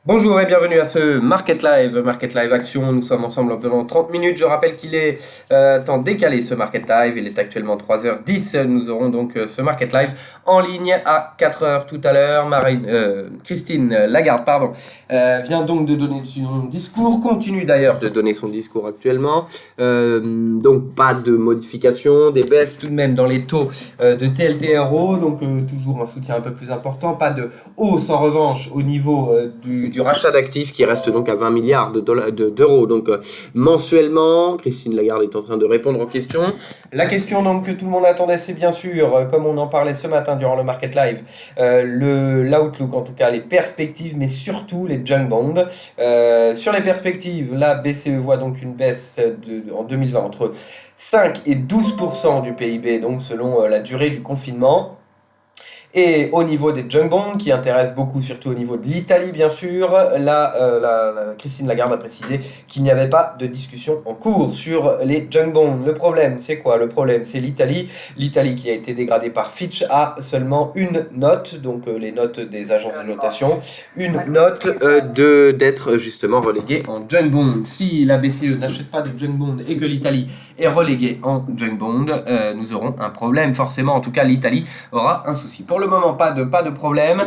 Bonjour et bienvenue à ce Market Live Action. Nous sommes ensemble pendant 30 minutes. Je rappelle qu'il est temps décalé ce Market Live. Il est actuellement 3h10. Nous aurons donc ce Market Live en ligne à 4h tout à l'heure. Christine Lagarde vient donc de donner son discours, continue d'ailleurs de donner son discours actuellement. Donc pas de modification, des baisses tout de même dans les taux de TLTRO, donc toujours un soutien un peu plus important, pas de hausse en revanche au niveau du rachat d'actifs qui reste donc à 20 milliards d'euros. Donc mensuellement, Christine Lagarde est en train de répondre aux questions. La question donc que tout le monde attendait, c'est bien sûr, comme on en parlait ce matin durant le Market Live, l'outlook, en tout cas les perspectives, mais surtout les junk bonds. Sur les perspectives, la BCE voit donc une baisse en 2020 entre 5 et 12% du PIB, donc selon la durée du confinement. Et au niveau des junk bonds, qui intéressent beaucoup, surtout au niveau de l'Italie, bien sûr, Christine Lagarde a précisé qu'il n'y avait pas de discussion en cours sur les junk bonds. Le problème, c'est quoi? Le problème, c'est l'Italie. L'Italie qui a été dégradée par Fitch a seulement une note, donc les notes des agences de notation, une note d'être justement reléguée en junk bond. Si la BCE n'achète pas de junk bond et que l'Italie est reléguée en junk bond, nous aurons un problème. Forcément, en tout cas, l'Italie aura un souci. Pour le moment, pas de problème.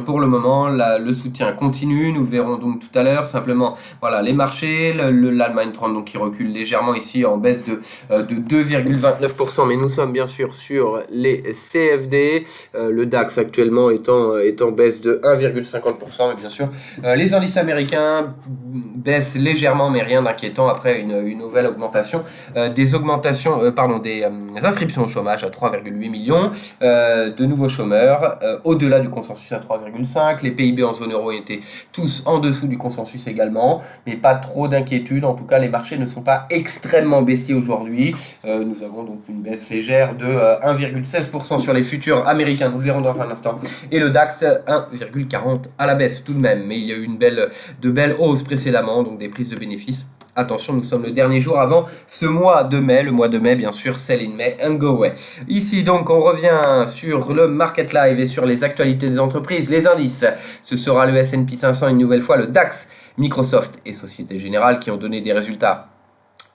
Pour le moment, le soutien continue. Nous le verrons donc tout à l'heure. Simplement, voilà, les marchés, l'Allemagne 30 donc, qui recule légèrement ici en baisse de 2,29%. Mais nous sommes bien sûr sur les CFD. Le DAX actuellement est en baisse de 1,50%. Mais bien sûr, les indices américains baissent légèrement, mais rien d'inquiétant après une nouvelle augmentation des inscriptions au chômage à 3,8 millions, de nouveaux chômeurs, au-delà du consensus à 3,5. Les PIB en zone euro étaient tous en dessous du consensus également, mais pas trop d'inquiétude. En tout cas, les marchés ne sont pas extrêmement baissiers aujourd'hui. Nous avons donc une baisse légère de 1,16% sur les futurs américains, nous le verrons dans un instant, et le DAX 1,40 à la baisse tout de même, mais il y a eu de belles hausses précédemment, donc des prises de bénéfices. Attention, nous sommes le dernier jour avant ce mois de mai. Le mois de mai, bien sûr, sell in May and go away. Ici, donc, on revient sur le Market Live et sur les actualités des entreprises. Les indices, ce sera le S&P 500 une nouvelle fois, le DAX, Microsoft et Société Générale qui ont donné des résultats.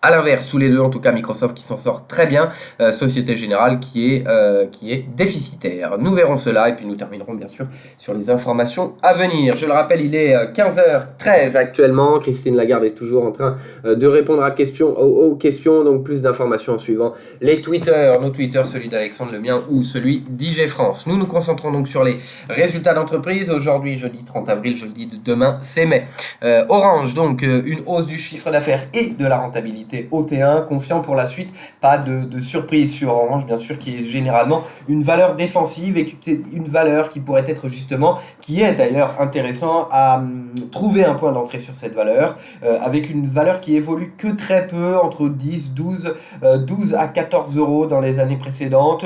À l'inverse, tous les deux, en tout cas Microsoft qui s'en sort très bien, Société Générale qui est déficitaire. Nous verrons cela et puis nous terminerons bien sûr sur les informations à venir. Je le rappelle, il est 15h13 actuellement. Christine Lagarde est toujours en train de répondre aux questions, donc plus d'informations en suivant les Twitter, nos Twitter, celui d'Alexandre, le mien ou celui d'IG France. Nous nous concentrons donc sur les résultats d'entreprise. Aujourd'hui, jeudi 30 avril, je le dis, demain c'est mai. Orange, donc une hausse du chiffre d'affaires et de la rentabilité au T1, confiant pour la suite, pas de surprise sur Orange, bien sûr, qui est généralement une valeur défensive et une valeur qui pourrait être justement, qui est d'ailleurs intéressant à trouver un point d'entrée sur cette valeur, avec une valeur qui évolue que très peu, entre 12 à 14 euros dans les années précédentes.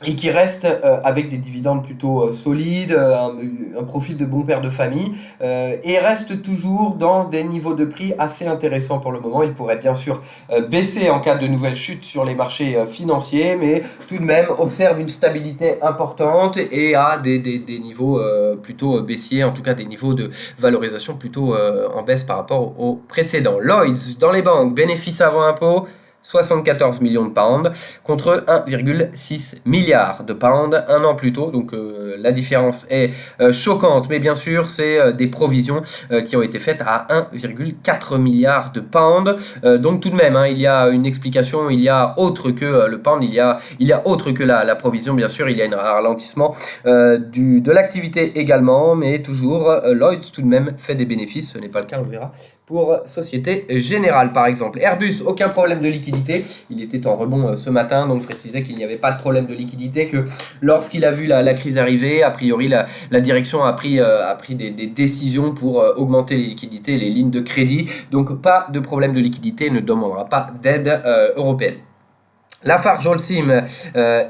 Et qui reste avec des dividendes plutôt solides, un profil de bon père de famille, et reste toujours dans des niveaux de prix assez intéressants pour le moment. Il pourrait bien sûr baisser en cas de nouvelle chute sur les marchés financiers, mais tout de même observe une stabilité importante et a des niveaux plutôt baissiers, en tout cas des niveaux de valorisation plutôt en baisse par rapport aux précédents. Lloyds, dans les banques, bénéfices avant impôt, 74 millions de pounds contre 1,6 milliard de pounds un an plus tôt. Donc la différence est choquante, mais bien sûr c'est des provisions qui ont été faites à 1,4 milliard de pounds. Donc tout de même, il y a une explication, il y a autre que le pound, il y a autre que la provision, bien sûr, il y a un ralentissement de l'activité également, mais toujours Lloyds tout de même fait des bénéfices, ce n'est pas le cas, on verra, pour Société Générale par exemple. Airbus, aucun problème de liquidité, il était en rebond ce matin, donc précisait qu'il n'y avait pas de problème de liquidité, que lorsqu'il a vu la crise arriver, a priori la direction a pris des décisions pour augmenter les liquidités et les lignes de crédit, donc pas de problème de liquidité, ne demandera pas d'aide européenne. Lafarge Holcim,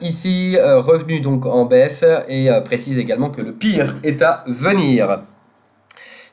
ici revenu donc en baisse et précise également que le pire est à venir.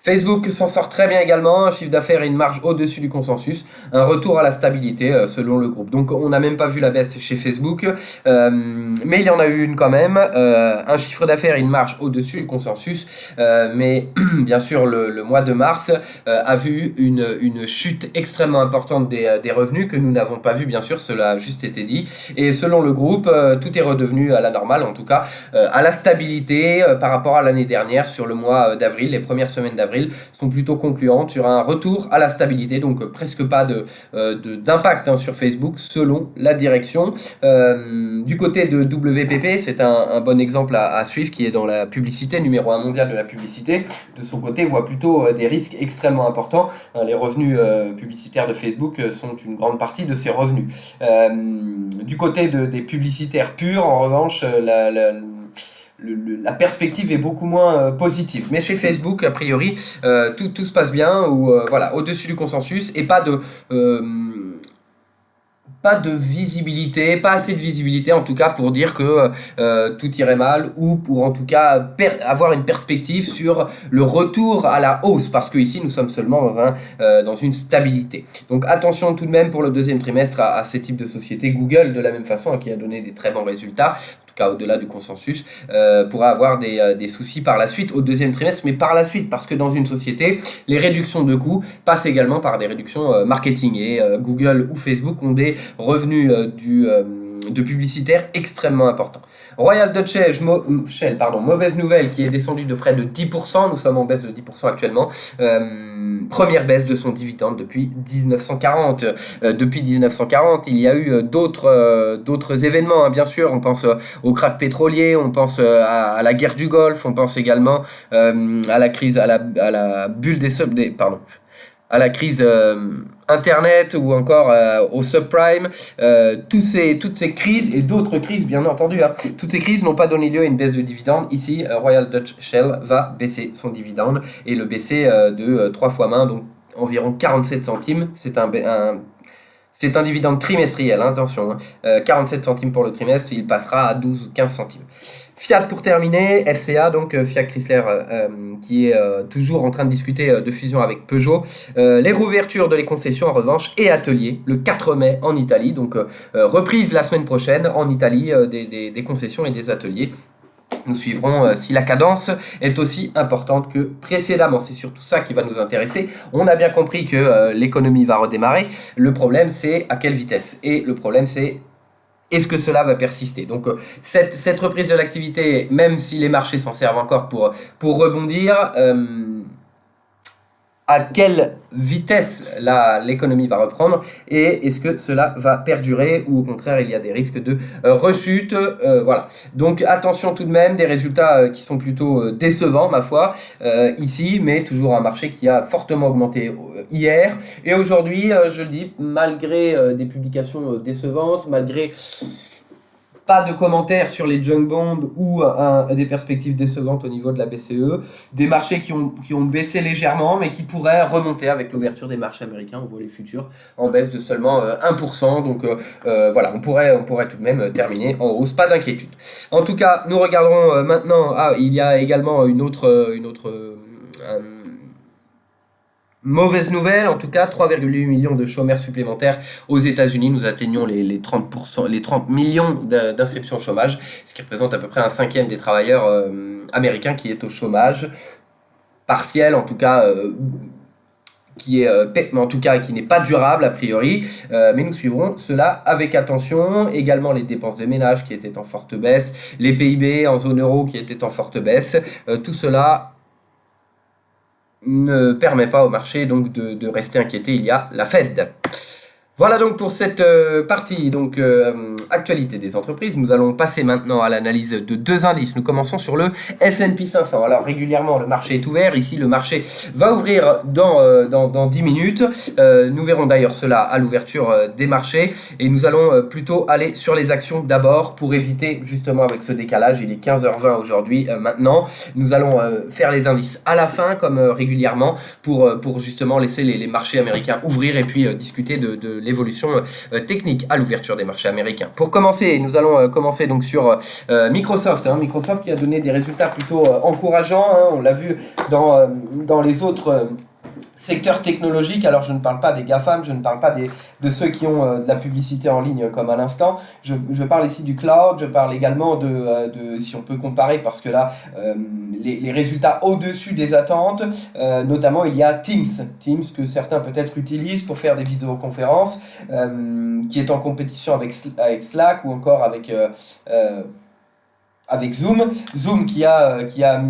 Facebook s'en sort très bien également, un chiffre d'affaires et une marge au-dessus du consensus, un retour à la stabilité selon le groupe. Donc on n'a même pas vu la baisse chez Facebook, mais il y en a eu une quand même, un chiffre d'affaires et une marge au-dessus du consensus, mais bien sûr le mois de mars a vu une chute extrêmement importante des revenus que nous n'avons pas vu, bien sûr, cela a juste été dit, et selon le groupe, tout est redevenu à la normale, en tout cas à la stabilité par rapport à l'année dernière sur le mois d'avril, les premières semaines d'avril sont plutôt concluantes sur un retour à la stabilité, donc presque pas d'impact sur Facebook selon la direction. Du côté de WPP, c'est un bon exemple à suivre, qui est dans la publicité, numéro 1 mondial de la publicité. De son côté, voit plutôt des risques extrêmement importants. Les revenus publicitaires de Facebook sont une grande partie de ses revenus. Du côté des publicitaires purs, en revanche, la perspective est beaucoup moins positive. Mais chez Facebook, a priori, tout se passe bien, ou voilà, au-dessus du consensus, et pas de visibilité, pas assez de visibilité en tout cas pour dire que tout irait mal, ou pour en tout cas avoir une perspective sur le retour à la hausse, parce que ici nous sommes seulement dans une stabilité. Donc attention tout de même pour le deuxième trimestre à ces types de sociétés. Google de la même façon, qui a donné des très bons résultats, cas au-delà du consensus, pourra avoir des soucis par la suite au deuxième trimestre, mais par la suite, parce que dans une société, les réductions de coûts passent également par des réductions marketing, et Google ou Facebook ont des revenus de publicitaires extrêmement importants. Royal Dutch Shell, mauvaise nouvelle, qui est descendu de près de 10%, nous sommes en baisse de 10% actuellement, première baisse de son dividende depuis 1940. Depuis 1940, il y a eu d'autres événements, hein, bien sûr, on pense au krach pétrolier, on pense à la guerre du Golfe, on pense également à la crise, à la bulle à la crise Internet, ou encore au subprime. Toutes ces crises, et d'autres crises bien entendu, hein, toutes ces crises n'ont pas donné lieu à une baisse de dividende. Ici, Royal Dutch Shell va baisser son dividende, et le baisser de 3 fois main, donc environ 47 centimes. C'est un dividende trimestriel, hein, attention, hein. 47 centimes pour le trimestre, il passera à 12 ou 15 centimes. Fiat pour terminer, FCA, donc Fiat Chrysler, qui est toujours en train de discuter de fusion avec Peugeot. Les rouvertures de les concessions en revanche, et ateliers le 4 mai en Italie, donc reprise la semaine prochaine en Italie des concessions et des ateliers. Nous suivrons si la cadence est aussi importante que précédemment. C'est surtout ça qui va nous intéresser. On a bien compris que l'économie va redémarrer. Le problème, c'est à quelle vitesse. Et le problème, c'est est-ce que cela va persister. Donc cette reprise de l'activité, même si les marchés s'en servent encore pour rebondir, à quelle vitesse l'économie va reprendre, et est-ce que cela va perdurer, ou au contraire il y a des risques de rechute. Voilà, donc attention tout de même, des résultats qui sont plutôt décevants ma foi ici, mais toujours un marché qui a fortement augmenté hier et aujourd'hui, je le dis, malgré des publications décevantes, malgré pas de commentaires sur les junk bonds, ou des perspectives décevantes au niveau de la BCE, des marchés qui ont baissé légèrement, mais qui pourraient remonter avec l'ouverture des marchés américains. On voit les futurs en baisse de seulement 1%, donc voilà, on pourrait tout de même terminer en hausse, pas d'inquiétude. En tout cas, nous regarderons maintenant, il y a également une autre mauvaise nouvelle, en tout cas, 3,8 millions de chômeurs supplémentaires aux États-Unis. Nous atteignons les 30 millions d'inscriptions au chômage, ce qui représente à peu près un cinquième des travailleurs américains qui est au chômage partiel, en tout cas. Qui n'est pas durable a priori, mais nous suivrons cela avec attention. Également les dépenses de ménage qui étaient en forte baisse, les PIB en zone euro qui étaient en forte baisse, tout cela ne permet pas au marché donc de rester inquiété. Il y a la Fed. Voilà donc pour cette partie actualité des entreprises. Nous allons passer maintenant à l'analyse de deux indices. Nous commençons sur le S&P 500. Alors régulièrement le marché est ouvert. Ici le marché va ouvrir dans 10 minutes. Nous verrons d'ailleurs cela à l'ouverture des marchés. Et nous allons plutôt aller sur les actions d'abord pour éviter justement avec ce décalage. Il est 15h20 aujourd'hui maintenant. Nous allons faire les indices à la fin comme régulièrement pour justement laisser les marchés américains ouvrir et puis discuter de l'évolution technique à l'ouverture des marchés américains. Pour commencer, nous allons commencer donc sur Microsoft. Microsoft qui a donné des résultats plutôt encourageants. On l'a vu dans les autres secteur technologique. Alors je ne parle pas des GAFAM, je ne parle pas de ceux qui ont de la publicité en ligne comme à l'instant. Je parle ici du cloud, je parle également de si on peut comparer, parce que là, les résultats au-dessus des attentes, notamment il y a Teams que certains peut-être utilisent pour faire des vidéoconférences, qui est en compétition avec Slack ou encore avec Zoom qui a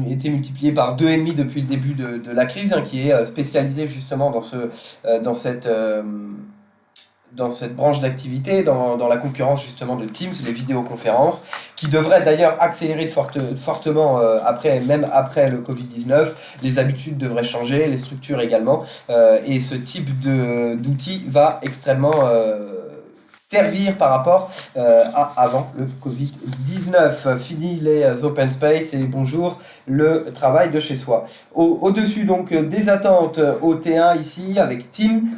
été multiplié par 2,5 depuis le début de la crise, qui est spécialisé justement dans cette branche d'activité, dans la concurrence justement de Teams, les vidéoconférences, qui devraient d'ailleurs accélérer fortement même après le Covid-19. Les habitudes devraient changer, les structures également, et ce type d'outil va extrêmement servir par rapport à avant le Covid-19. Fini les open space et bonjour le travail de chez soi. Au-dessus donc des attentes au T1 ici avec Teams,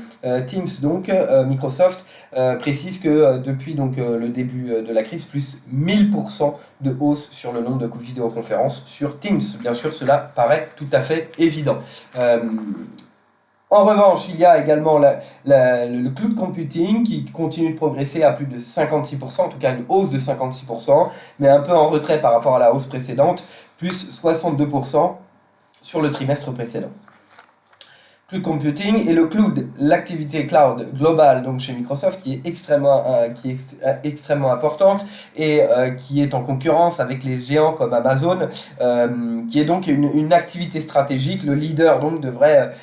donc Microsoft précise que depuis donc le début de la crise, plus 1000% de hausse sur le nombre de vidéoconférences sur Teams. Bien sûr, cela paraît tout à fait évident. En revanche, il y a également le cloud computing qui continue de progresser à plus de 56%, en tout cas une hausse de 56%, mais un peu en retrait par rapport à la hausse précédente, plus 62% sur le trimestre précédent. Cloud computing et le cloud, l'activité cloud globale donc chez Microsoft qui est extrêmement importante et qui est en concurrence avec les géants comme Amazon, qui est donc une activité stratégique. Le leader donc devrait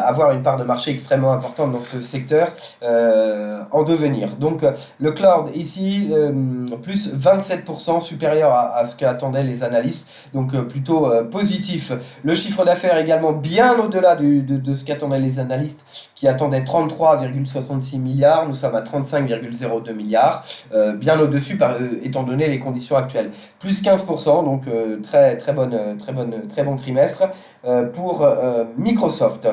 avoir une part de marché extrêmement importante dans ce secteur en devenir. Donc le cloud ici plus 27% supérieur à ce qu'attendaient les analystes, donc plutôt positif. Le chiffre d'affaires également bien au-delà de ce qu'attendaient les analystes, qui attendaient 33,66 milliards. Nous sommes à 35,02 milliards, bien au-dessus étant donné les conditions actuelles. Plus 15%, donc très bon trimestre pour Microsoft.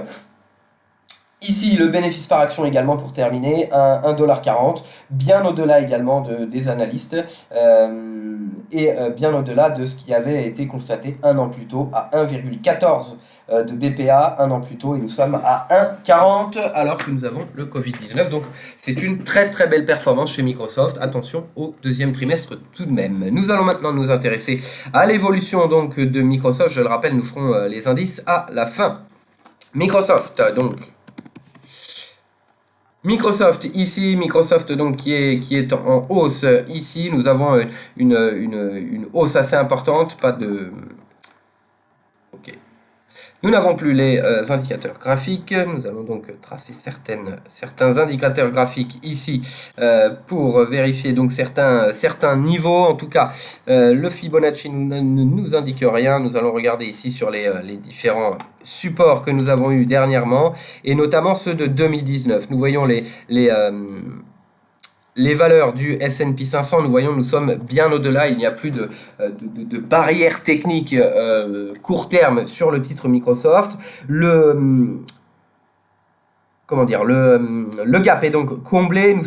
Ici, le bénéfice par action également pour terminer, 1,40$, bien au-delà également des analystes et bien au-delà de ce qui avait été constaté un an plus tôt à 1,14 de BPA un an plus tôt, et nous sommes à 1,40 alors que nous avons le Covid-19. Donc c'est une très belle performance chez Microsoft. Attention au deuxième trimestre tout de même. Nous allons maintenant nous intéresser à l'évolution donc de Microsoft. Je le rappelle, nous ferons les indices à la fin. Microsoft ici, Microsoft donc qui est en hausse ici. Nous avons une hausse assez importante, Nous n'avons plus les indicateurs graphiques. Nous allons donc tracer certains indicateurs graphiques ici pour vérifier donc certains niveaux. En tout cas, le Fibonacci ne nous indique rien. Nous allons regarder ici sur les différents supports que nous avons eu dernièrement, et notamment ceux de 2019. Nous voyons les valeurs du S&P 500, nous sommes bien au-delà. Il n'y a plus de barrière technique court terme sur le titre Microsoft. Le gap est donc comblé. Nous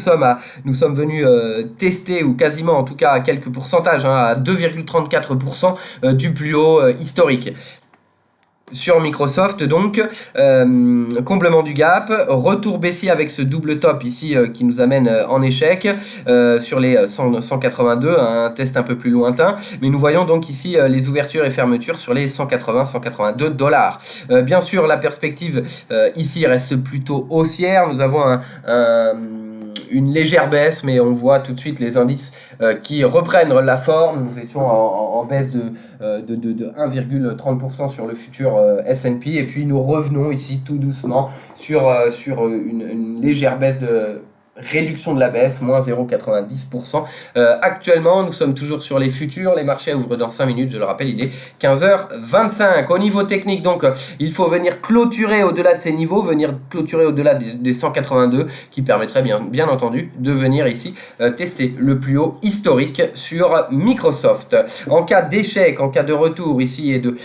sommes venus tester, ou quasiment en tout cas à quelques pourcentages, à 2,34% du plus haut historique. Sur Microsoft, donc, comblement du gap, retour baissier avec ce double top ici qui nous amène en échec sur les 182, un test un peu plus lointain, mais nous voyons donc ici les ouvertures et fermetures sur les 182 dollars. Bien sûr, la perspective ici reste plutôt haussière. Nous avons une légère baisse, mais on voit tout de suite les indices qui reprennent la forme. Nous étions en baisse de 1,30% sur le futur S&P, et puis nous revenons ici tout doucement sur une légère baisse réduction de la baisse, moins 0,90%. Actuellement, nous sommes toujours sur les futurs. Les marchés ouvrent dans 5 minutes. Je le rappelle, il est 15h25. Au niveau technique, donc, il faut venir clôturer au-delà de ces niveaux, venir clôturer au-delà des 182, qui permettrait bien entendu de venir ici tester le plus haut historique sur Microsoft. En cas d'échec, en cas de retour ici et de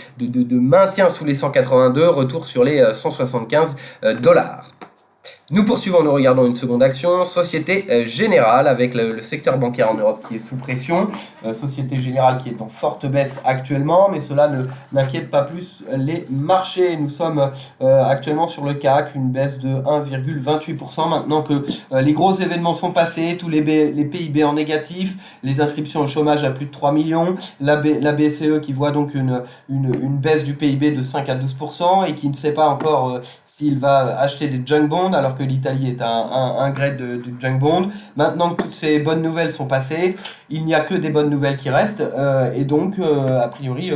maintien sous les 182, retour sur les 175 dollars. Nous poursuivons, nous regardons une seconde action, Société Générale, avec le secteur bancaire en Europe qui est sous pression. Société Générale qui est en forte baisse actuellement, mais cela n'inquiète pas plus les marchés. Nous sommes actuellement sur le CAC, une baisse de 1,28% maintenant que les gros événements sont passés, tous les PIB en négatif, les inscriptions au chômage à plus de 3 millions, la BCE qui voit donc une baisse du PIB de 5 à 12% et qui ne sait pas encore s'il va acheter des junk bonds alors que l'Italie est un grade du junk bond. Maintenant que toutes ces bonnes nouvelles sont passées, il n'y a que des bonnes nouvelles qui restent et donc a priori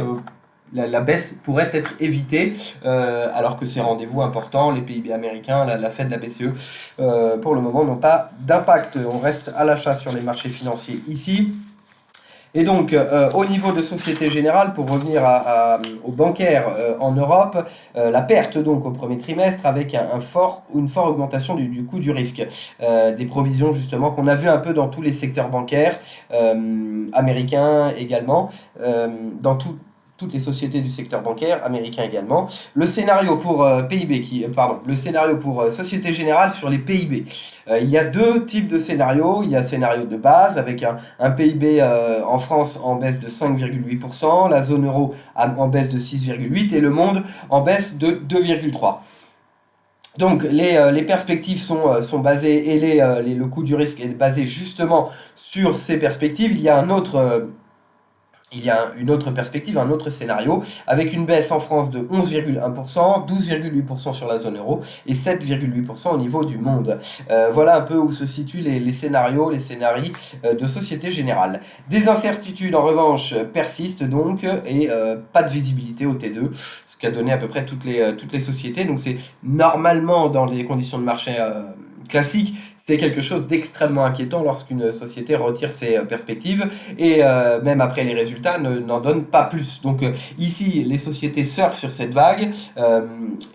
la baisse pourrait être évitée alors que ces rendez-vous importants, les PIB américains, la Fed, la BCE, pour le moment n'ont pas d'impact. On reste à l'achat sur les marchés financiers ici. Et donc, au niveau de Société Générale, pour revenir aux bancaires en Europe, la perte donc au premier trimestre avec une forte augmentation du coût du risque. Des provisions justement qu'on a vu un peu dans tous les secteurs bancaires, américains également, dans toutes les sociétés du secteur bancaire, américain également. Le scénario pour le scénario pour Société Générale sur les PIB. Il y a deux types de scénarios. Il y a un scénario de base avec un PIB en France en baisse de 5,8%, la zone euro en baisse de 6,8% et le monde en baisse de 2,3%. Donc les perspectives sont basées et le coût du risque est basé justement sur ces perspectives. Il y a une autre perspective, un autre scénario, avec une baisse en France de 11,1%, 12,8% sur la zone euro et 7,8% au niveau du monde. Voilà un peu où se situent les scénarios de Société Générale. Des incertitudes en revanche persistent donc et pas de visibilité au T2. Ce qu'a donné à peu près toutes les sociétés. Donc c'est normalement dans les conditions de marché classiques, c'est quelque chose d'extrêmement inquiétant lorsqu'une société retire ses perspectives et même après les résultats n'en donne pas plus. Donc ici, les sociétés surfent sur cette vague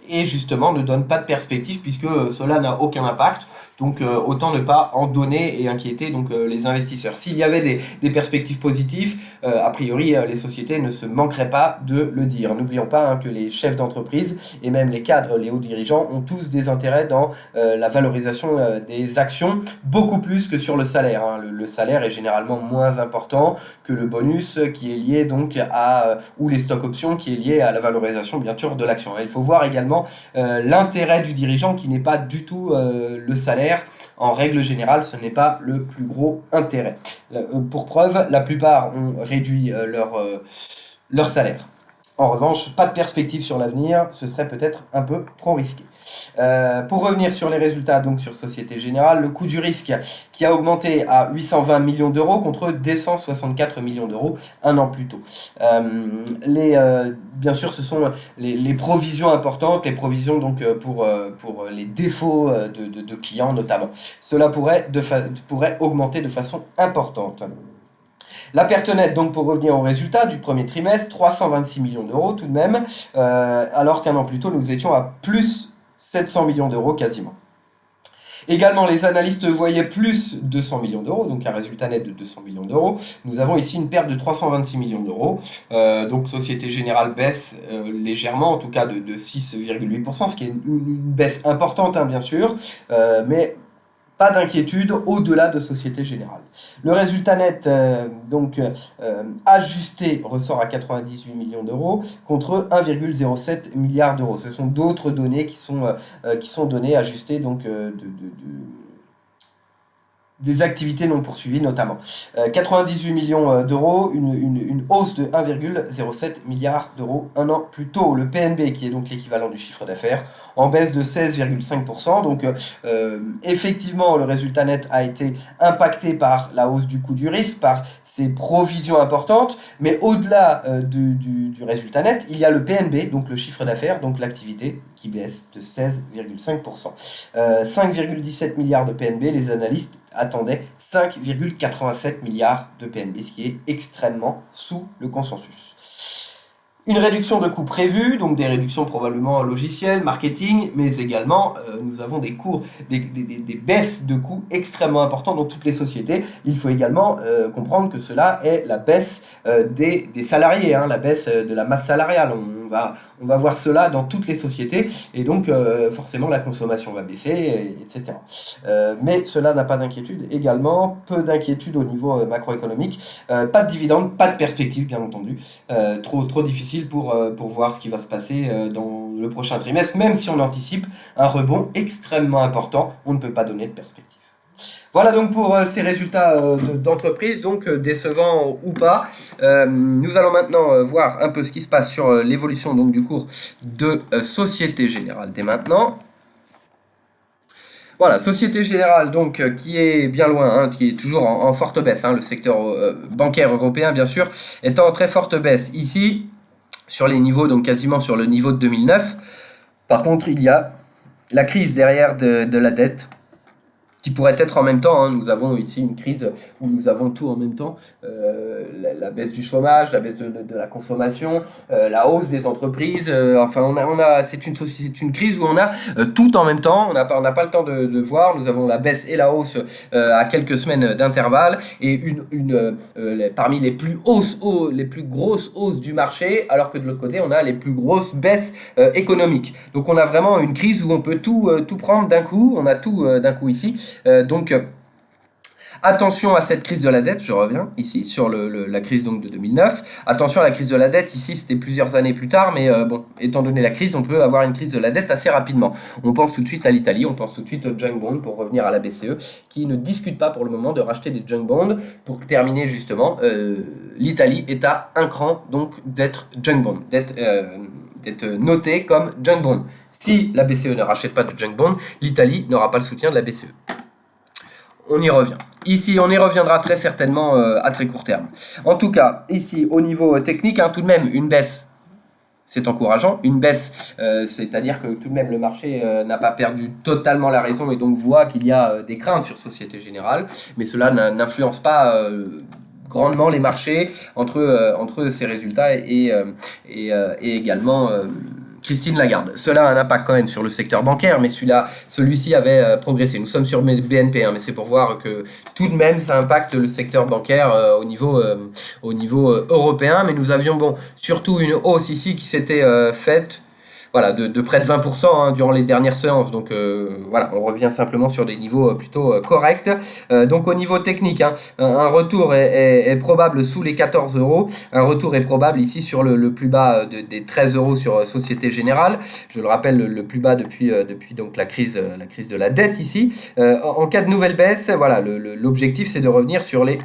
et justement ne donnent pas de perspective puisque cela n'a aucun impact. Donc autant ne pas en donner et inquiéter donc, les investisseurs. S'il y avait des perspectives positives, a priori les sociétés ne se manqueraient pas de le dire. N'oublions pas que les chefs d'entreprise et même les cadres, les hauts dirigeants ont tous des intérêts dans la valorisation des actions, beaucoup plus que sur le salaire. Le salaire est généralement moins important que le bonus qui est lié donc ou les stock options qui est lié à la valorisation bien sûr de l'action. Il faut voir également l'intérêt du dirigeant qui n'est pas du tout le salaire. En règle générale, ce n'est pas le plus gros intérêt. Pour preuve, la plupart ont réduit leur salaire. En revanche, pas de perspective sur l'avenir, ce serait peut-être un peu trop risqué. Pour revenir sur les résultats, donc sur Société Générale, le coût du risque qui a augmenté à 820 millions d'euros contre 264 millions d'euros un an plus tôt. Bien sûr, ce sont les provisions importantes, les provisions donc pour les défauts de clients notamment. Cela pourrait augmenter de façon importante. La perte nette, donc pour revenir au résultat du premier trimestre, 326 millions d'euros tout de même, alors qu'un an plus tôt, nous étions à plus 700 millions d'euros quasiment. Également, les analystes voyaient plus 200 millions d'euros, donc un résultat net de 200 millions d'euros. Nous avons ici une perte de 326 millions d'euros. Donc Société Générale baisse légèrement, en tout cas de 6,8%, ce qui est une baisse importante, bien sûr, mais pas d'inquiétude au-delà de Société Générale. Le résultat net ajusté ressort à 98 millions d'euros contre 1,07 milliard d'euros. Ce sont d'autres données qui sont données ajustées donc des activités non poursuivies notamment. 98 millions d'euros, une hausse de 1,07 milliard d'euros un an plus tôt. Le PNB, qui est donc l'équivalent du chiffre d'affaires, en baisse de 16,5%. Donc effectivement, le résultat net a été impacté par la hausse du coût du risque, par ces provisions importantes, mais au-delà du résultat net, il y a le PNB, donc le chiffre d'affaires, donc l'activité qui baisse de 16,5%. 5,17 milliards de PNB, les analystes attendaient 5,87 milliards de PNB, ce qui est extrêmement sous le consensus. Une réduction de coûts prévue, donc des réductions probablement logicielles, marketing, mais également nous avons des baisses de coûts extrêmement importantes dans toutes les sociétés. Il faut également comprendre que cela est la baisse des salariés, la baisse de la masse salariale. On on va voir cela dans toutes les sociétés, et donc forcément la consommation va baisser, etc. Mais cela n'a pas d'inquiétude également, peu d'inquiétude au niveau macroéconomique, pas de dividendes, pas de perspective bien entendu, trop difficile pour voir ce qui va se passer dans le prochain trimestre, même si on anticipe un rebond extrêmement important, on ne peut pas donner de perspective. Voilà donc pour ces résultats d'entreprise, donc décevants ou pas. Nous allons maintenant voir un peu ce qui se passe sur l'évolution donc du cours de Société Générale dès maintenant. Voilà, Société Générale donc qui est bien loin, qui est toujours en forte baisse, le secteur bancaire européen bien sûr est en très forte baisse ici sur les niveaux, donc quasiment sur le niveau de 2009. Par contre, il y a la crise derrière de la dette, qui pourrait être en même temps. Nous avons ici une crise où nous avons tout en même temps, la baisse du chômage, la baisse de la consommation, la hausse des entreprises, c'est une crise où on a tout en même temps, on n'a pas le temps de voir, nous avons la baisse et la hausse à quelques semaines d'intervalle, et parmi les plus grosses hausses du marché, alors que de l'autre côté on a les plus grosses baisses économiques. Donc on a vraiment une crise où on peut tout prendre d'un coup, on a tout d'un coup ici. Attention à cette crise de la dette, je reviens ici sur la crise donc de 2009. Attention à la crise de la dette, ici c'était plusieurs années plus tard, mais étant donné la crise, on peut avoir une crise de la dette assez rapidement. On pense tout de suite à l'Italie, on pense tout de suite au junk bond pour revenir à la BCE, qui ne discute pas pour le moment de racheter des junk bonds. Pour terminer justement, l'Italie est à un cran donc d'être junk bond, d'être noté comme junk bond. Si la BCE ne rachète pas de junk bond, l'Italie n'aura pas le soutien de la BCE. On y revient. Ici, on y reviendra très certainement à très court terme. En tout cas, ici, au niveau technique, tout de même, une baisse, c'est encourageant. Une baisse, c'est-à-dire que tout de même, le marché n'a pas perdu totalement la raison et donc voit qu'il y a des craintes sur Société Générale, mais cela n'influence pas grandement les marchés entre ces résultats et également Christine Lagarde. Cela a un impact quand même sur le secteur bancaire, mais celui-ci avait progressé. Nous sommes sur BNP, mais c'est pour voir que tout de même ça impacte le secteur bancaire au niveau européen. Mais nous avions surtout une hausse ici qui s'était faite. Voilà, de près de 20% durant les dernières séances. Donc voilà, on revient simplement sur des niveaux plutôt corrects. Donc au niveau technique, un retour est probable sous les 14 euros. Un retour est probable ici sur le plus bas des 13 euros sur Société Générale. Je le rappelle, le plus bas depuis donc la crise de la dette ici. En cas de nouvelle baisse, voilà, l'objectif c'est de revenir sur les...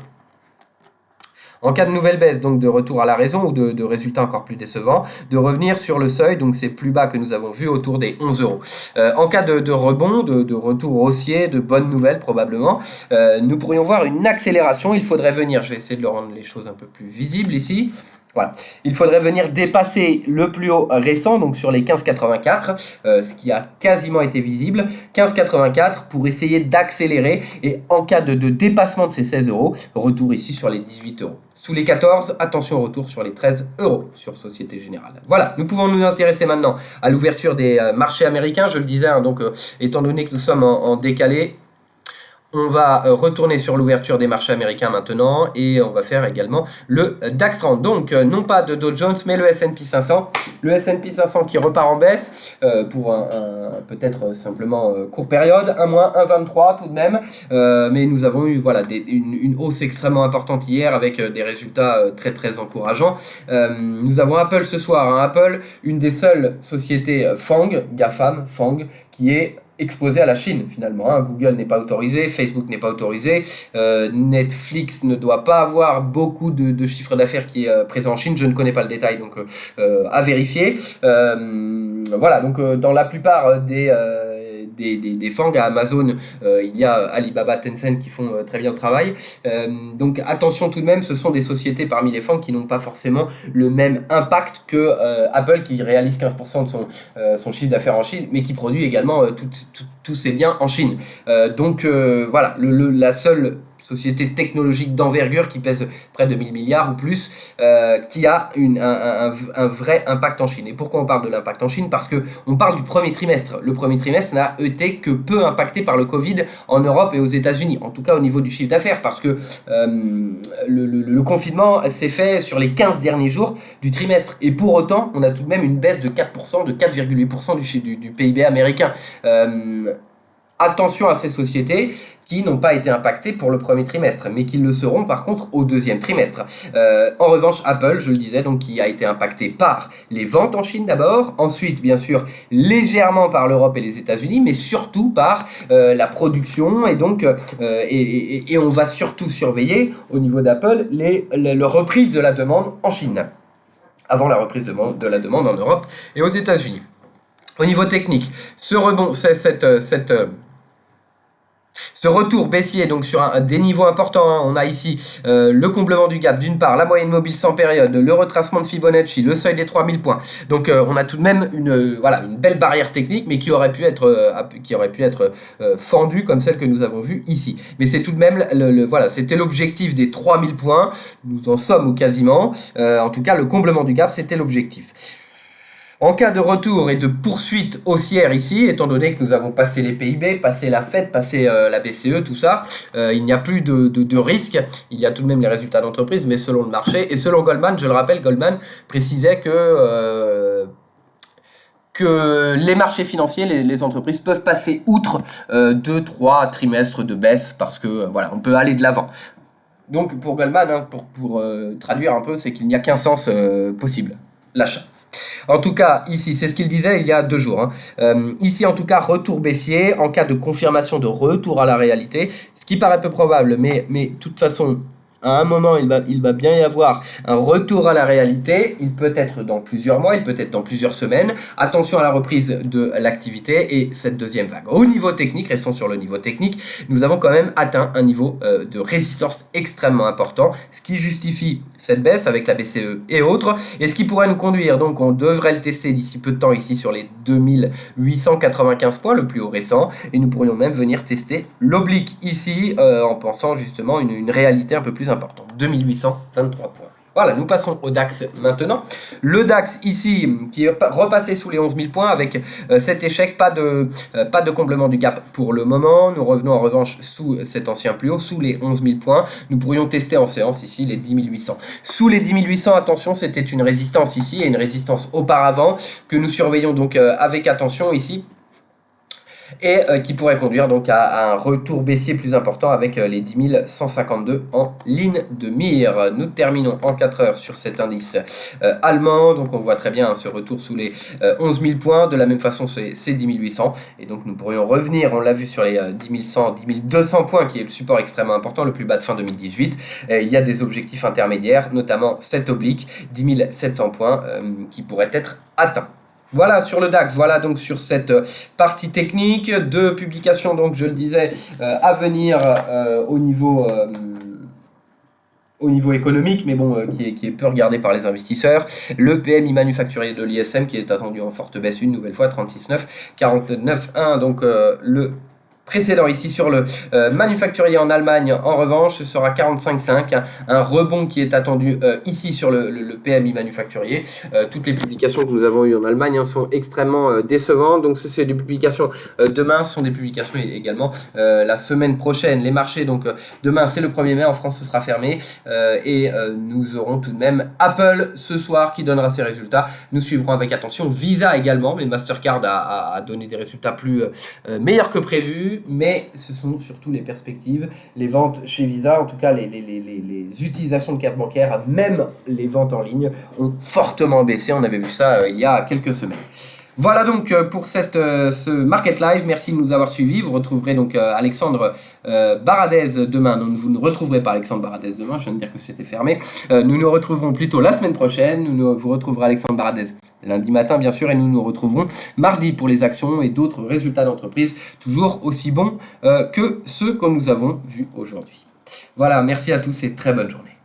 En cas de nouvelle baisse, donc de retour à la raison ou de résultats encore plus décevants, de revenir sur le seuil, donc c'est plus bas que nous avons vu autour des 11 euros. En cas de rebond, de retour haussier, de bonnes nouvelles probablement, nous pourrions voir une accélération. Il faudrait venir, je vais essayer de le rendre les choses un peu plus visibles ici. Voilà. Il faudrait venir dépasser le plus haut récent, donc sur les 15,84, ce qui a quasiment été visible, 15,84 pour essayer d'accélérer, et en cas de dépassement de ces 16 euros, retour ici sur les 18 euros. Sous les 14, attention au retour sur les 13 euros sur Société Générale. Voilà, nous pouvons nous intéresser maintenant à l'ouverture des marchés américains, je le disais, donc étant donné que nous sommes en décalé, on va retourner sur l'ouverture des marchés américains maintenant et on va faire également le DAX 30. Donc non pas de Dow Jones mais le S&P 500. Le S&P 500 qui repart en baisse pour peut-être simplement courte période. Un moins 1,23 tout de même. Mais nous avons eu une hausse extrêmement importante hier avec des résultats très très encourageants. Nous avons Apple ce soir. Apple, une des seules sociétés GAFAM, FANG, qui est exposé à la Chine finalement. Google n'est pas autorisé, Facebook n'est pas autorisé, Netflix ne doit pas avoir beaucoup de chiffre d'affaires qui est présent en Chine, je ne connais pas le détail donc à vérifier. Voilà, donc dans la plupart des FANG à Amazon, il y a Alibaba, Tencent qui font très bien le travail. Donc attention tout de même, ce sont des sociétés parmi les FANG qui n'ont pas forcément le même impact que Apple qui réalise 15% de son chiffre d'affaires en Chine, mais qui produit également tous ses biens en Chine. Donc voilà, la seule société technologique d'envergure qui pèse près de 1000 milliards ou plus, qui a un vrai impact en Chine. Et pourquoi on parle de l'impact en Chine? Parce qu'on parle du premier trimestre. Le premier trimestre n'a été que peu impacté par le Covid en Europe et aux États-Unis, en tout cas au niveau du chiffre d'affaires, parce que le confinement s'est fait sur les 15 derniers jours du trimestre. Et pour autant, on a tout de même une baisse de 4%, de 4,8% du PIB américain. Attention à ces sociétés qui n'ont pas été impactées pour le premier trimestre, mais qui le seront par contre au deuxième trimestre. En revanche, Apple, je le disais, donc qui a été impacté par les ventes en Chine d'abord, ensuite bien sûr légèrement par l'Europe et les États-Unis, mais surtout par la production, et donc et on va surtout surveiller au niveau d'Apple la reprise de la demande en Chine, avant la reprise de la demande en Europe et aux États-Unis. Au niveau technique, ce retour baissier donc sur des niveaux importants, hein. On a ici le comblement du gap, d'une part la moyenne mobile sans période, le retracement de Fibonacci, le seuil des 3000 points. Donc on a tout de même une belle barrière technique, mais qui aurait pu être fendue comme celle que nous avons vue ici. Mais c'est tout de même c'était l'objectif des 3000 points. Nous en sommes ou quasiment. En tout cas, le comblement du gap, c'était l'objectif. En cas de retour et de poursuite haussière ici, étant donné que nous avons passé les PIB, passé la Fed, passé la BCE, tout ça, il n'y a plus de risque. Il y a tout de même les résultats d'entreprise, mais selon le marché. Et selon Goldman, je le rappelle, Goldman précisait que les marchés financiers, les entreprises peuvent passer outre 2-3 trimestres de baisse parce que on peut aller de l'avant. Donc pour Goldman, hein, pour traduire un peu, c'est qu'il n'y a qu'un sens possible, l'achat. En tout cas, ici, c'est ce qu'il disait il y a 2 jours. Hein. Ici, en tout cas, retour baissier en cas de confirmation de retour à la réalité, ce qui paraît peu probable, mais de toute façon, à un moment, il va bien y avoir un retour à la réalité. Il peut être dans plusieurs mois, il peut être dans plusieurs semaines. Attention à la reprise de l'activité et cette deuxième vague. Au niveau technique, restons sur le niveau technique, nous avons quand même atteint un niveau de résistance extrêmement important, ce qui justifie cette baisse avec la BCE et autres, et ce qui pourrait nous conduire, donc on devrait le tester d'ici peu de temps ici sur les 2895 points, le plus haut récent, et nous pourrions même venir tester l'oblique ici en pensant justement une réalité un peu plus important, 2823 points. Voilà, nous passons au DAX maintenant. Le DAX ici, qui est repassé sous les 11 000 points avec cet échec, pas de comblement du gap pour le moment. Nous revenons en revanche sous cet ancien plus haut, sous les 11 000 points. Nous pourrions tester en séance ici les 10 800. Sous les 10 800, attention, c'était une résistance ici et une résistance auparavant que nous surveillons donc avec attention ici, et qui pourrait conduire donc à un retour baissier plus important avec les 10 152 en ligne de mire. Nous terminons en 4 heures sur cet indice allemand, donc on voit très bien ce retour sous les 11 000 points, de la même façon c'est 10 800, et donc nous pourrions revenir, on l'a vu, sur les 10 100, 10 200 points qui est le support extrêmement important, le plus bas de fin 2018. Il y a des objectifs intermédiaires, notamment cet oblique, 10 700 points qui pourraient être atteints. Voilà sur le DAX, voilà donc sur cette partie technique. 2 publications, donc je le disais, à venir au niveau économique, mais bon, qui est peu regardé par les investisseurs. Le PMI manufacturier de l'ISM qui est attendu en forte baisse une nouvelle fois, 36,9, 49,1, donc le précédent ici sur le manufacturier en Allemagne. En revanche, ce sera 45,5, un rebond qui est attendu ici sur le PMI manufacturier. Toutes les publications que nous avons eues en Allemagne sont extrêmement décevantes, donc c'est des publications demain, ce sont des publications également la semaine prochaine. Les marchés, donc demain c'est le 1er mai, en France ce sera fermé, et nous aurons tout de même Apple ce soir qui donnera ses résultats. Nous suivrons avec attention Visa également, mais Mastercard a donné des résultats meilleurs que prévu. Mais ce sont surtout les perspectives, les ventes chez Visa, en tout cas les utilisations de cartes bancaires, même les ventes en ligne ont fortement baissé. On avait vu ça il y a quelques semaines. Voilà donc pour ce Market Live. Merci de nous avoir suivis. Vous retrouverez donc Alexandre Baradez demain. Non, vous ne retrouverez pas Alexandre Baradez demain, je viens de dire que c'était fermé. Nous nous retrouverons plutôt la semaine prochaine. Vous retrouverez Alexandre Baradez lundi matin bien sûr, et nous nous retrouverons mardi pour les actions et d'autres résultats d'entreprise toujours aussi bons que ceux que nous avons vus aujourd'hui. Voilà, merci à tous et très bonne journée.